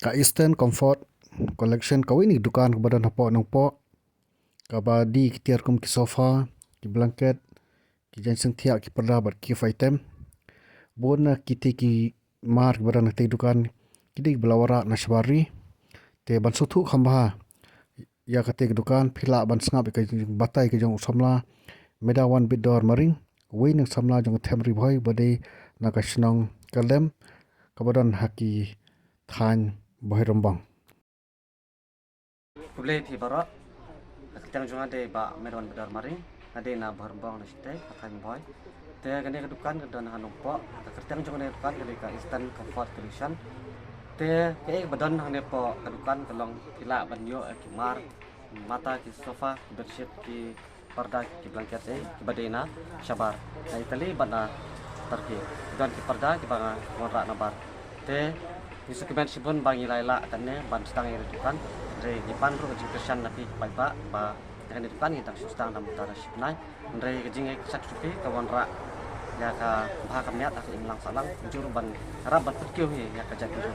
Ka Eastern Comfort Collection kawini dukan kebadan hapo nang po kabadi kitiar kum ki sofa ki blanket ki janseng thia ki parda bat ki item bona kiti ki mar kebadan te dukan kidi belawara nashbari te ban suthu khamba ya kate dukan phila ban sngap ke batai ke jong samla meda wan bidor maring wei nang samla jong themri bhoi bade nakashnong kalem kabadan haki than bhoi rombang Kublai phi barok ketang junga de ba meron bedar maring ade na barbang na site akan boy te gane ke dukan ke dan hanumpo ketang junga de dukan ke ka Eastern Comfort Collection te ke badan hane po ke dukan kelong pila banyo ki mar mata ki sofa bedsheet ki parda ki blanket ki badena shabar na itali bana tarki dan ki parda ki banga ngora na bar te isu ki ben sibun bangi laila tanne ban stang iri dukan re gipan ro ji kersan napi paipa ba dengan depan kita sustang dalam utara sipnai re gejing ek sak supi kawan ra ya ka bha kamyat ak imlang salang jur ban rabat kyo ya ka jati ro